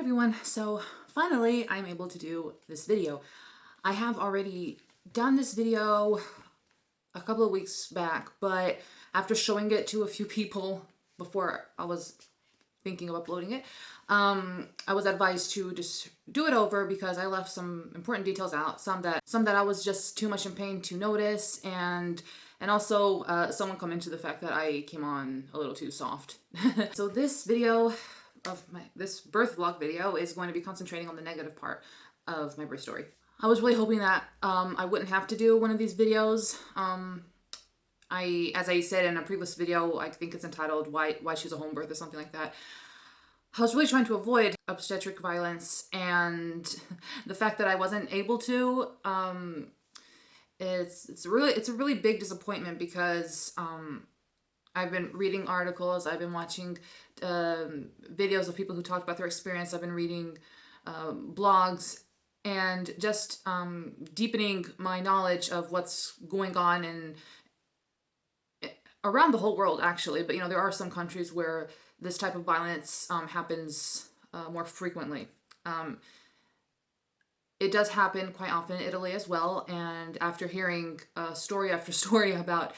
Everyone, so finally I'm able to do this video. I have already done this video a couple of weeks back, but after showing it to a few people before I was thinking of uploading it, I was advised to just do it over because I left some important details out, some that I was just too much in pain to notice, and also someone commented the fact that I came on a little too soft. So this video this birth vlog video is going to be concentrating on the negative part of my birth story. I was really hoping that I wouldn't have to do one of these videos. As I said in a previous video, I think it's entitled Why Choose a Home Birth or something like that. I was really trying to avoid obstetric violence, and the fact that I wasn't able to, it's a really big disappointment because I've been reading articles, I've been watching videos of people who talked about their experience, I've been reading blogs, and just deepening my knowledge of what's going on around the whole world, actually. But there are some countries where this type of violence happens more frequently. It does happen quite often in Italy as well, and after hearing story after story about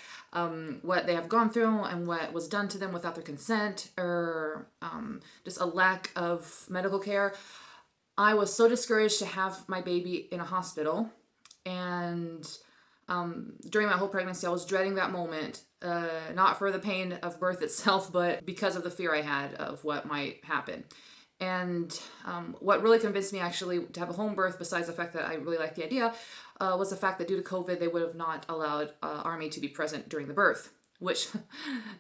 what they have gone through and what was done to them without their consent, or just a lack of medical care, I was so discouraged to have my baby in a hospital. And during my whole pregnancy, I was dreading that moment, not for the pain of birth itself, but because of the fear I had of what might happen. And what really convinced me actually to have a home birth, besides the fact that I really liked the idea, was the fact that due to COVID, they would have not allowed Army to be present during the birth, which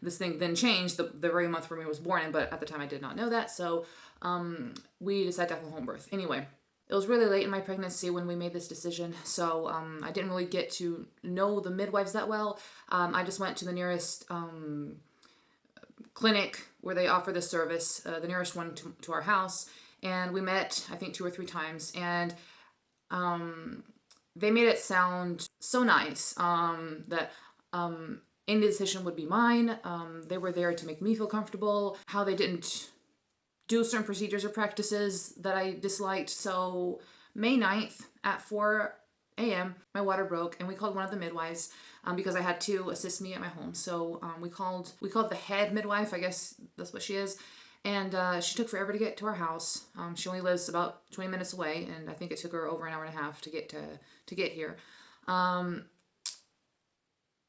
this thing then changed the very month Remy was born in, but at the time I did not know that. So we decided to have a home birth. Anyway, it was really late in my pregnancy when we made this decision, so I didn't really get to know the midwives that well. I just went to the nearest clinic where they offer this service, the nearest one to our house, and we met I think 2 or 3 times, and they made it sound so nice that any decision would be mine. They were there to make me feel comfortable, how they didn't do certain procedures or practices that I disliked. So May 9th at 4 a.m. my water broke, and we called one of the midwives because I had to assist me at my home. So we called the head midwife, I guess that's what she is, and she took forever to get to our house. She only lives about 20 minutes away, and I think it took her over an hour and a half to get here.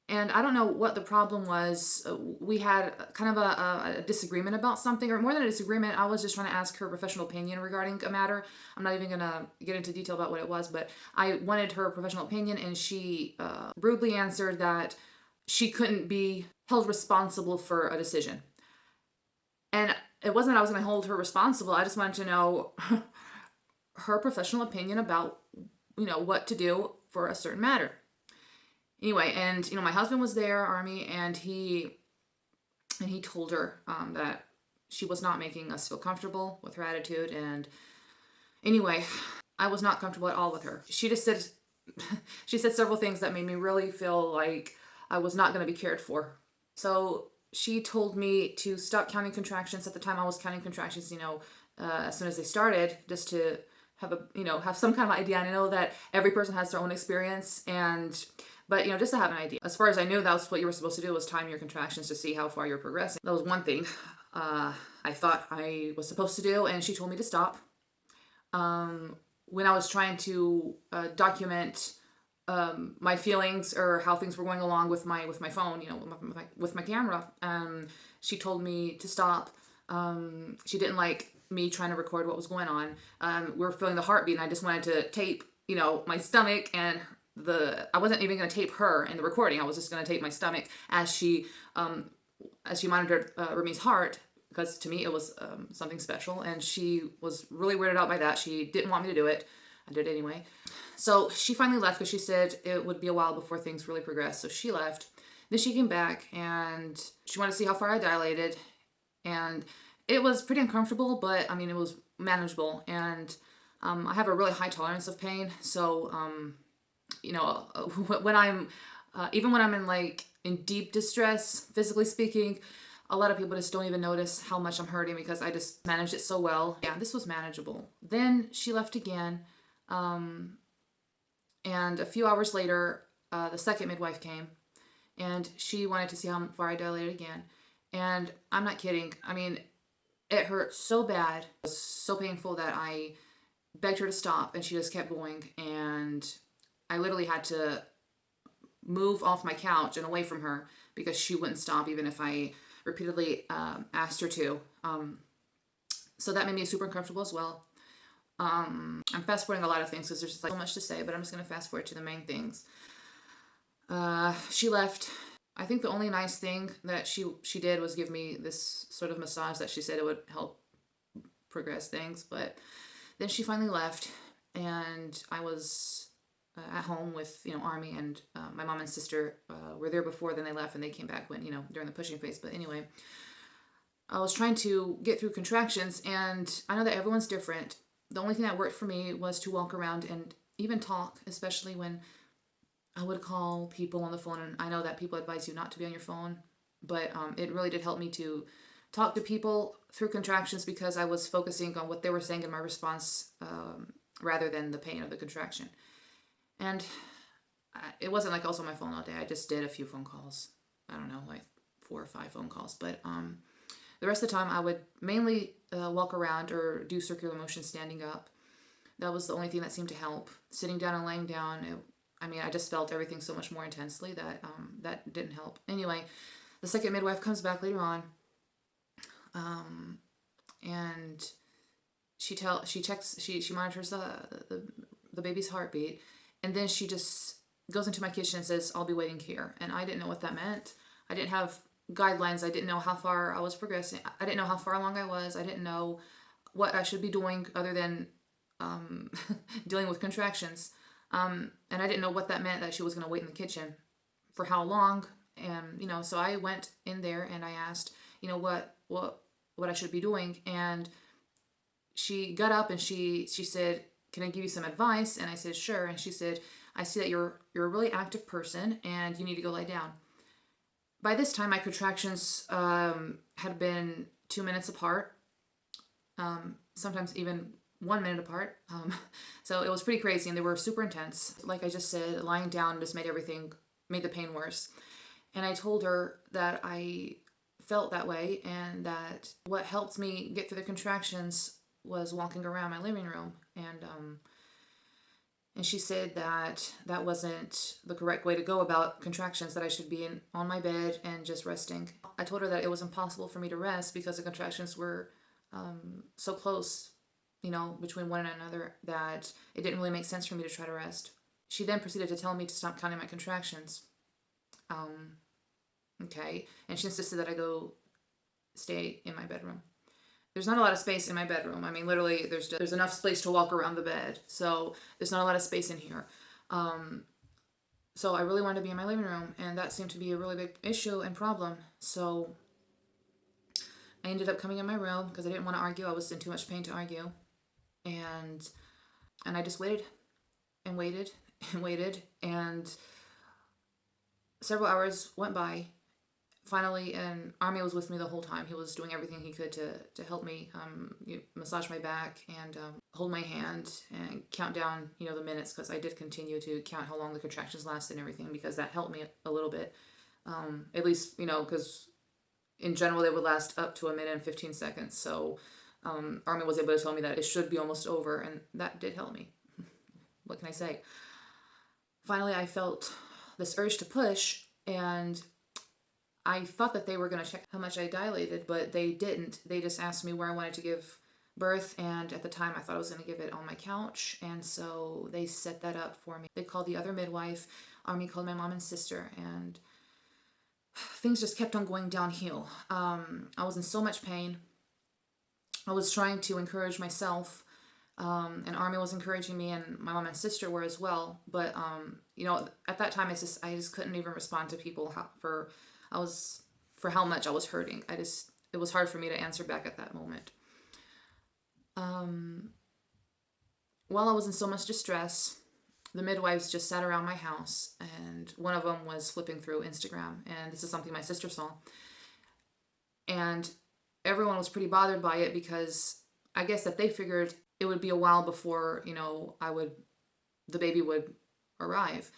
And I don't know what the problem was. We had kind of a disagreement about something, or more than a disagreement, I was just trying to ask her professional opinion regarding a matter. I'm not even going to get into detail about what it was, but I wanted her professional opinion, and she rudely answered that she couldn't be held responsible for a decision. And it wasn't that I was going to hold her responsible. I just wanted to know her professional opinion about, what to do for a certain matter. Anyway, and my husband was there, Army, and he told her that she was not making us feel comfortable with her attitude. And anyway, I was not comfortable at all with her. She said several things that made me really feel like I was not going to be cared for. So she told me to stop counting contractions. At the time, I was counting contractions, as soon as they started, just to have some kind of idea. And I know that every person has their own experience, but just to have an idea. As far as I knew, that's what you were supposed to do, was time your contractions to see how far you're progressing. That was one thing I thought I was supposed to do, and she told me to stop. When I was trying to document my feelings or how things were going along with my phone, with my camera, she told me to stop. She didn't like me trying to record what was going on. We were feeling the heartbeat, and I just wanted to tape, my stomach, and I wasn't even going to tape her in the recording. I was just going to tape my stomach as she monitored Remy's heart, because to me it was something special, and she was really weirded out by that. She didn't want me to do it. I did it anyway. So she finally left because she said it would be a while before things really progressed. So she left. Then she came back, and she wanted to see how far I dilated, and it was pretty uncomfortable, but it was manageable. And I have a really high tolerance of pain, so when I'm even when I'm in deep distress, physically speaking, A lot of people just don't even notice how much I'm hurting because I just managed it so well. Yeah, this was manageable. Then she left again. And a few hours later, the second midwife came and she wanted to see how far I dilated again. And I'm not kidding. I mean, it hurt so bad. It was so painful that I begged her to stop and she just kept going. And I literally had to move off my couch and away from her because she wouldn't stop even if I repeatedly asked her to. So that made me super uncomfortable as well. I'm fast forwarding a lot of things because there's just like so much to say, but I'm just going to fast forward to the main things. She left. I think the only nice thing that she did was give me this sort of massage that she said it would help progress things. But then she finally left, and I was at home with Army and my mom and sister were there before. Then they left, and they came back when during the pushing phase. But anyway, I was trying to get through contractions, and I know that everyone's different. The only thing that worked for me was to walk around and even talk, especially when I would call people on the phone. And I know that people advise you not to be on your phone, but it really did help me to talk to people through contractions because I was focusing on what they were saying in my response rather than the pain of the contraction. And it wasn't like I was on my phone all day. I just did a few phone calls. I don't know, like 4 or 5 phone calls. But the rest of the time, I would mainly walk around or do circular motion standing up. That was the only thing that seemed to help. Sitting down and laying down, I just felt everything so much more intensely that that didn't help. Anyway, the second midwife comes back later on, and she monitors the baby's heartbeat, and then she just goes into my kitchen and says, "I'll be waiting here." And I didn't know what that meant. I didn't have guidelines. I didn't know how far I was progressing. I didn't know how far along I was. I didn't know what I should be doing other than dealing with contractions. And I didn't know what that meant, that she was going to wait in the kitchen for how long. And, so I went in there and I asked, what I should be doing. And she got up and she said, "Can I give you some advice?" And I said, "Sure." And she said, "I see that you're a really active person and you need to go lie down." By this time, my contractions had been 2 minutes apart, sometimes even 1 minute apart. So it was pretty crazy and they were super intense. Like I just said, lying down just made the pain worse. And I told her that I felt that way and that what helped me get through the contractions was walking around my living room. And she said that that wasn't the correct way to go about contractions, that I should be on my bed and just resting. I told her that it was impossible for me to rest because the contractions were so close, between one and another, that it didn't really make sense for me to try to rest. She then proceeded to tell me to stop counting my contractions. Okay. And she insisted that I go stay in my bedroom. There's not a lot of space in my bedroom. I mean, literally, there's enough space to walk around the bed. So there's not a lot of space in here. So I really wanted to be in my living room, and that seemed to be a really big issue and problem. So I ended up coming in my room because I didn't want to argue. I was in too much pain to argue. And I just waited and waited and waited. And several hours went by. Finally, and Army was with me the whole time. He was doing everything he could to help me massage my back and hold my hand and count down, the minutes, because I did continue to count how long the contractions lasted and everything, because that helped me a little bit. At least, because in general they would last up to 1 minute and 15 seconds. So Army was able to tell me that it should be almost over, and that did help me. What can I say? Finally, I felt this urge to push, and I thought that they were going to check how much I dilated, but they didn't. They just asked me where I wanted to give birth, and at the time I thought I was going to give it on my couch, and so they set that up for me. They called the other midwife. Army called my mom and sister, and things just kept on going downhill. I was in so much pain. I was trying to encourage myself, and Army was encouraging me, and my mom and sister were as well. But at that time, I just couldn't even respond to people for how much I was hurting. It was hard for me to answer back at that moment. While I was in so much distress, the midwives just sat around my house, and one of them was flipping through Instagram, and this is something my sister saw. And everyone was pretty bothered by it because I guess that they figured it would be a while before, the baby would arrive.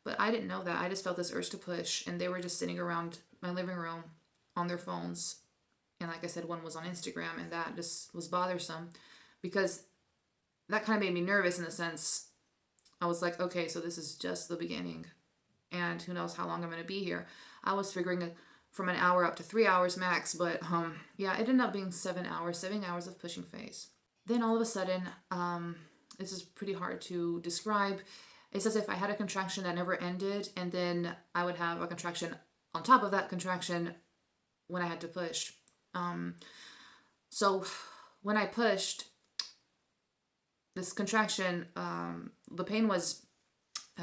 But I didn't know that. I just felt this urge to push, and they were just sitting around my living room on their phones. And like I said, one was on Instagram, and that just was bothersome because that kind of made me nervous in the sense I was like, okay, so this is just the beginning, and who knows how long I'm going to be here. I was figuring from an hour up to 3 hours max, but yeah, it ended up being 7 hours, 7 hours of pushing phase. Then all of a sudden, this is pretty hard to describe. It's as if I had a contraction that never ended, and then I would have a contraction on top of that contraction when I had to push. So when I pushed, this contraction, the pain was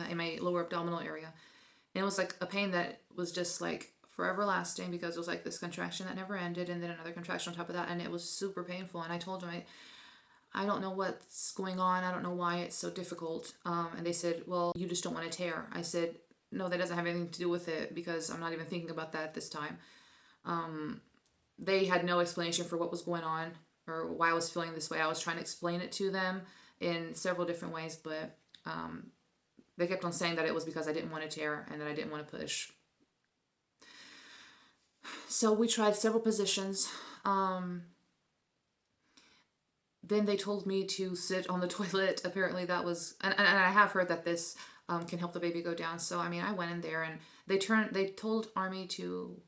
in my lower abdominal area. And it was like a pain that was just like forever lasting because it was like this contraction that never ended and then another contraction on top of that. And it was super painful. And I told them, I don't know what's going on. I don't know why it's so difficult. And they said, well, you just don't want to tear. I said, no, that doesn't have anything to do with it because I'm not even thinking about that at this time. They had no explanation for what was going on or why I was feeling this way. I was trying to explain it to them in several different ways, but they kept on saying that it was because I didn't want to tear and that I didn't want to push. So we tried several positions. Then they told me to sit on the toilet. Apparently that was, and I have heard that this can help the baby go down. So, I mean, I went in there and they told Army to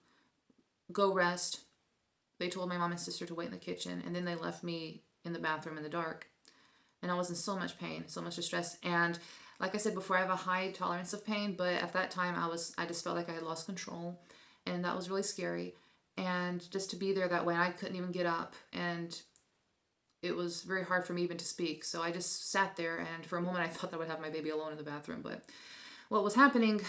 go rest. They told my mom and sister to wait in the kitchen, and then they left me in the bathroom in the dark. And I was in so much pain, so much distress. And like I said before, I have a high tolerance of pain, but at that time I just felt like I had lost control, and that was really scary. And just to be there that way, I couldn't even get up, and it was very hard for me even to speak. So I just sat there, and for a moment I thought that I would have my baby alone in the bathroom. But what was happening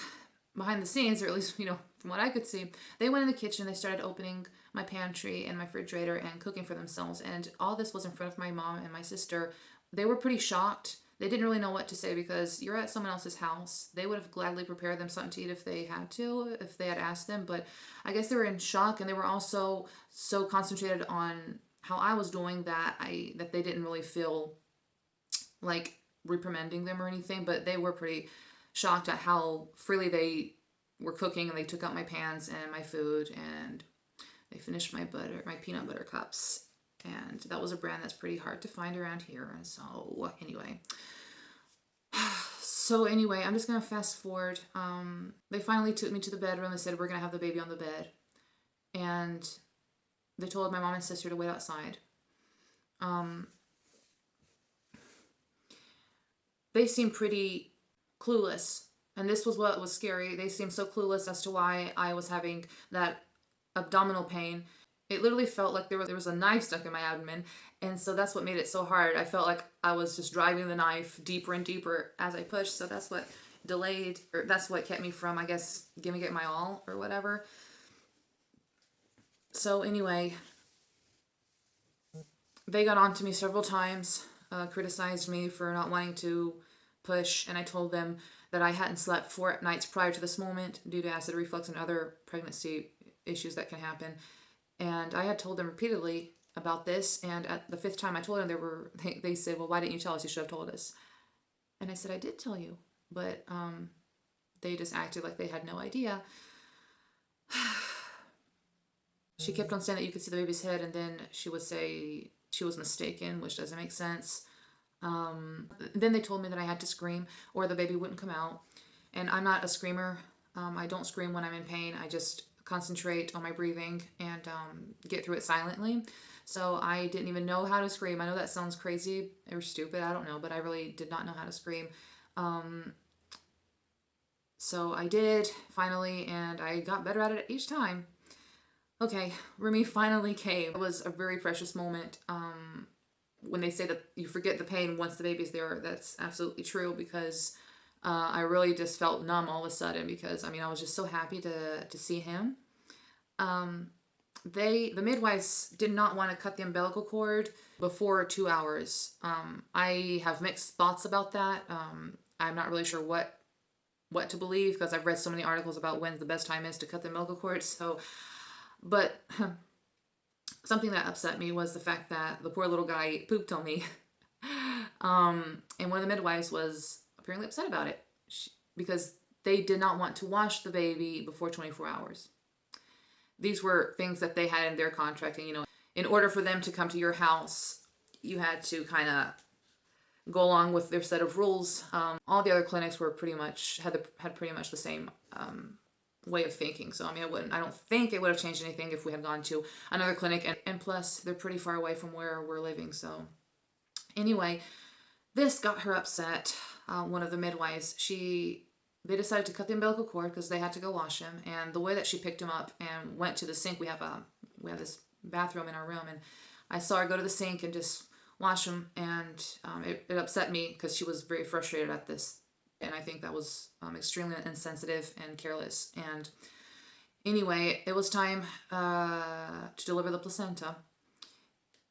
behind the scenes, or at least, from what I could see, they went in the kitchen, they started opening my pantry and my refrigerator and cooking for themselves. And all this was in front of my mom and my sister. They were pretty shocked. They didn't really know what to say because you're at someone else's house. They would have gladly prepared them something to eat if they had to, if they had asked them. But I guess they were in shock, and they were also so concentrated on how I was doing that they didn't really feel like reprimanding them or anything. But they were pretty shocked at how freely they were cooking, and they took out my pans and my food, and they finished my peanut butter cups. And that was a brand that's pretty hard to find around here. And so anyway, I'm just going to fast forward. They finally took me to the bedroom. They said, we're going to have the baby on the bed. And they told my mom and sister to wait outside. They seemed pretty clueless. And this was what was scary. They seemed so clueless as to why I was having that abdominal pain. It literally felt like there was a knife stuck in my abdomen, and so that's what made it so hard. I felt like I was just driving the knife deeper and deeper as I pushed, so that's what that's what kept me from, I guess, giving it my all or whatever. So anyway, they got on to me several times, criticized me for not wanting to push, and I told them that I hadn't slept 4 nights prior to this moment due to acid reflux and other pregnancy issues that can happen. And I had told them repeatedly about this, and at the 5th time I told them, they said, well, why didn't you tell us? You should have told us. And I said, I did tell you, but they just acted like they had no idea. She kept on saying that you could see the baby's head, and then she would say she was mistaken, which doesn't make sense. Then they told me that I had to scream or the baby wouldn't come out. And I'm not a screamer. I don't scream when I'm in pain. I just concentrate on my breathing and get through it silently. So I didn't even know how to scream. I know that sounds crazy or stupid, I don't know, but I really did not know how to scream. So I did finally, and I got better at it each time. Okay, Remy finally came. It was a very precious moment. When they say that you forget the pain once the baby's there, that's absolutely true, because I really just felt numb all of a sudden because, I was just so happy to see him. The midwives did not want to cut the umbilical cord before 2 hours. I have mixed thoughts about that. I'm not really sure what to believe because I've read so many articles about when the best time is to cut the umbilical cord. So, but Something that upset me was the fact that the poor little guy pooped on me. And one of the midwives was apparently upset about it because they did not want to wash the baby before 24 hours. These were things that they had in their contract, and in order for them to come to your house, you had to kind of go along with their set of rules. All the other clinics were pretty much had pretty much the same way of thinking. So I don't think it would have changed anything if we had gone to another clinic, and plus they're pretty far away from where we're living. So anyway, this got her upset. One of the midwives, they decided to cut the umbilical cord because they had to go wash him. And the way that she picked him up and went to the sink, we have this bathroom in our room, and I saw her go to the sink and just wash him, and it upset me because she was very frustrated at this, and I think that was extremely insensitive and careless. And anyway, it was time to deliver the placenta,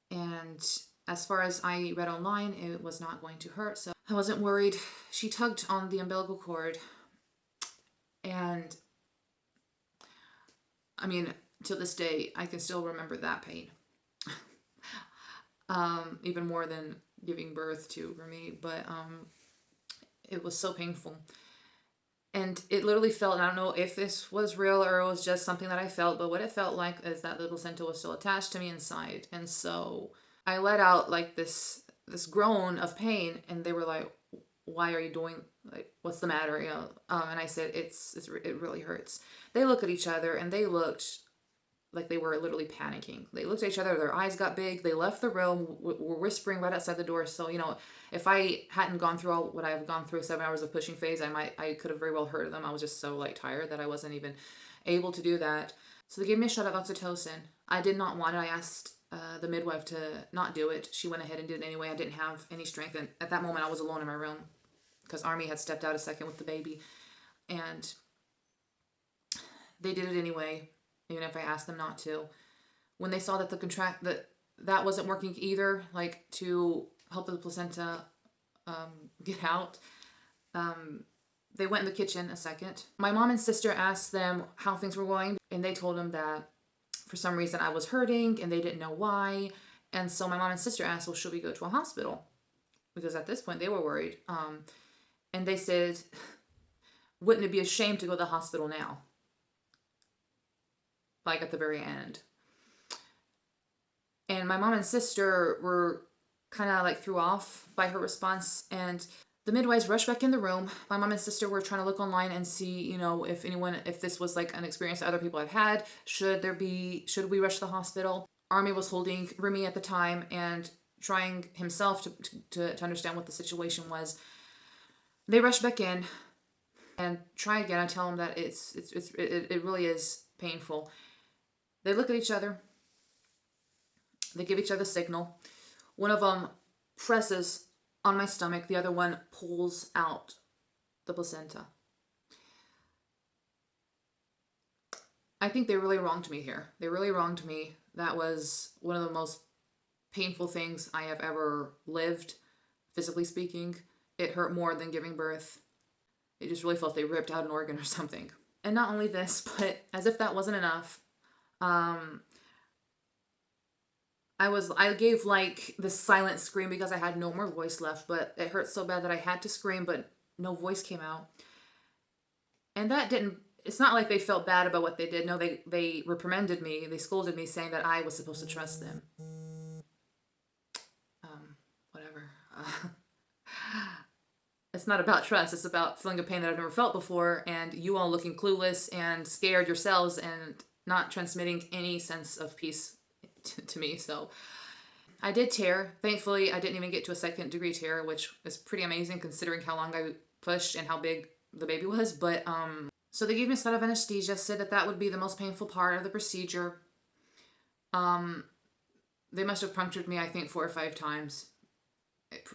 and as far as I read online, it was not going to hurt, so I wasn't worried. She tugged on the umbilical cord, and to this day, I can still remember that pain. Even more than giving birth to for me, but it was so painful. And it literally felt, and I don't know if this was real or it was just something that I felt, but what it felt like is that the placenta was still attached to me inside. And so I let out like this groan of pain, and they were like, "Why are you doing, like, what's the matter?" And I said, it really hurts. They look at each other, and they looked like they were literally panicking. They looked at each other, their eyes got big, they left the room, were whispering right outside the door. So, if I hadn't gone through all what I've gone through, 7 hours of pushing phase, I could have very well heard them. I was just so tired that I wasn't even able to do that. So they gave me a shot of oxytocin. I did not want it. I asked the midwife to not do it. She went ahead and did it anyway. I didn't have any strength, and at that moment I was alone in my room because Army had stepped out a second with the baby, and they did it anyway, even if I asked them not to. When they saw that that wasn't working either, like to help the placenta get out, they went in the kitchen a second. My mom and sister asked them how things were going, and they told them that for some reason I was hurting and they didn't know why. And so my mom and sister asked, "Well, should we go to a hospital?" Because at this point they were worried. And they said, "Wouldn't it be a shame to go to the hospital now?" Like at the very end. And my mom and sister were kind of threw off by her response, and the midwives rushed back in the room. My mom and sister were trying to look online and see, if this was an experience that other people have had. Should we rush to the hospital? Army was holding Remy at the time and trying himself to understand what the situation was. They rushed back in and try again. I tell them that it really is painful. They look at each other. They give each other signal. One of them presses on my stomach. The other one pulls out the placenta. I think they really wronged me here. They really wronged me. That was one of the most painful things I have ever lived, physically speaking. It hurt more than giving birth. It just really felt they ripped out an organ or something. And not only this, but as if that wasn't enough, I gave this silent scream because I had no more voice left, but it hurt so bad that I had to scream, but no voice came out. And it's not like they felt bad about what they did. No, they reprimanded me. They scolded me, saying that I was supposed to trust them. Whatever. It's not about trust. It's about feeling a pain that I've never felt before, and you all looking clueless and scared yourselves and not transmitting any sense of peace to me. So I did tear. Thankfully, I didn't even get to a 2nd-degree tear, which is pretty amazing considering how long I pushed and how big the baby was. But so they gave me a set of anesthesia, said that would be the most painful part of the procedure. They must have punctured me, I think, 4 or 5 times.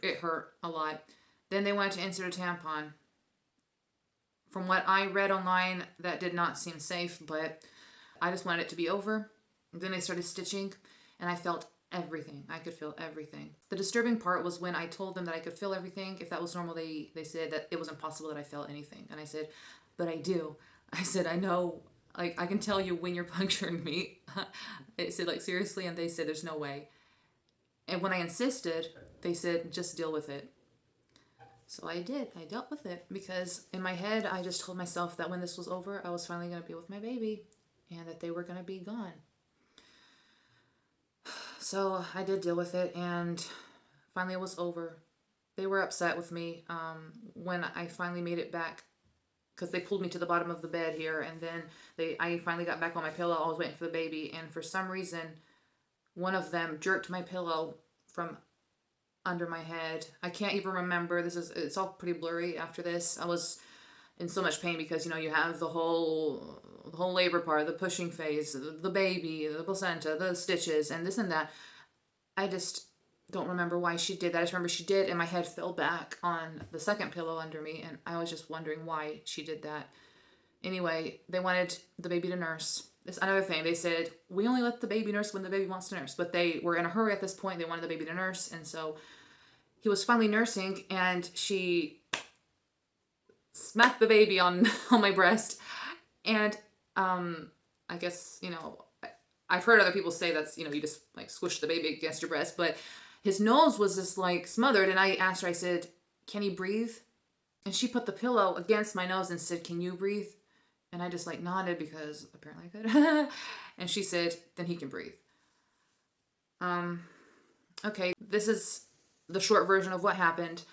It hurt a lot. Then they wanted to insert a tampon. From what I read online, that did not seem safe, but I just wanted it to be over. Then they started stitching, and I felt everything. I could feel everything. The disturbing part was when I told them that I could feel everything. If that was normal, they said that it was impossible that I felt anything. And I said, "But I do." I said, "I know Like, I can tell you when you're puncturing me. It said, like, seriously? And they said, there's no way. And when I insisted, they said, just deal with it. So I did. I dealt with it because in my head, I just told myself that when this was over, I was finally going to be with my baby and that they were going to be gone. So I did deal with it, and finally it was over. They were upset with me when I finally made it back because they pulled me to the bottom of the bed here, and then I finally got back on my pillow. I was waiting for the baby, and for some reason, one of them jerked my pillow from under my head. I can't even remember. It's all pretty blurry after this. I was in so much pain because you have the whole labor part, the pushing phase, the baby, the placenta, the stitches, and this and that. I just don't remember why she did that. I just remember she did, and my head fell back on the second pillow under me, and I was just wondering why she did that. Anyway, they wanted the baby to nurse. It's another thing. They said, we only let the baby nurse when the baby wants to nurse. But they were in a hurry at this point. They wanted the baby to nurse. And so he was finally nursing, and she smacked the baby on my breast. And I guess, I've heard other people say that's, you just like squish the baby against your breast. But his nose was just like smothered. And I asked her, I said, can he breathe? And she put the pillow against my nose and said, can you breathe? And I just like nodded because apparently I could. And she said, then he can breathe. Okay, this is the short version of what happened.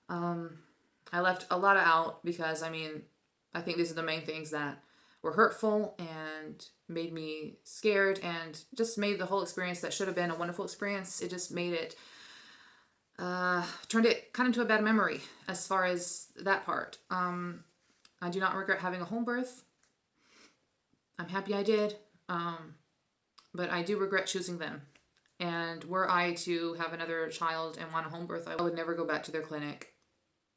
I left a lot out because, I think these are the main things that were hurtful and made me scared and just made the whole experience that should have been a wonderful experience. It just made it, turned it kind of into a bad memory as far as that part. I do not regret having a home birth. I'm happy I did, but I do regret choosing them. And were I to have another child and want a home birth, I would never go back to their clinic.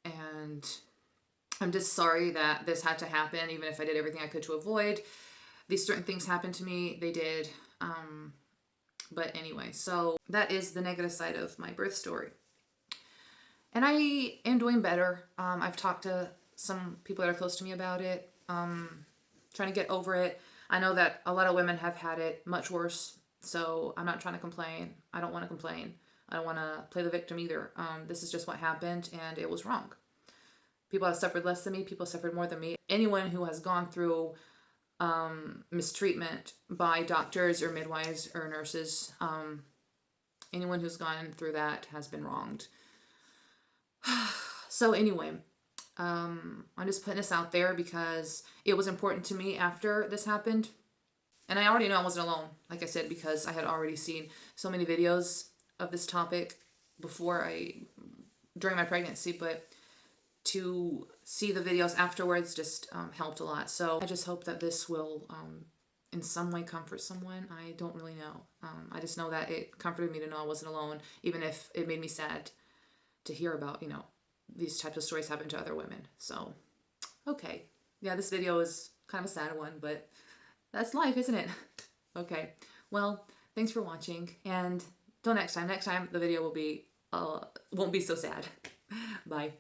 And I'm just sorry that this had to happen, even if I did everything I could to avoid. These certain things happened to me. They did. But anyway, so that is the negative side of my birth story. And I am doing better. I've talked to some people that are close to me about it, trying to get over it. I know that a lot of women have had it much worse, so I'm not trying to complain. I don't want to complain. I don't want to play the victim either. This is just what happened, and it was wrong. People have suffered less than me. People have suffered more than me. Anyone who has gone through mistreatment by doctors or midwives or nurses, anyone who's gone through that has been wronged. So anyway, I'm just putting this out there because it was important to me after this happened. And I already know I wasn't alone, like I said, because I had already seen so many videos of this topic during my pregnancy, but to see the videos afterwards just helped a lot. So I just hope that this will in some way comfort someone. I don't really know. I just know that it comforted me to know I wasn't alone, even if it made me sad to hear about, these types of stories happen to other women. So, okay. Yeah, this video is kind of a sad one, but that's life, isn't it? Okay. Well, thanks for watching, and till next time. Next time the video will be won't be so sad. Bye.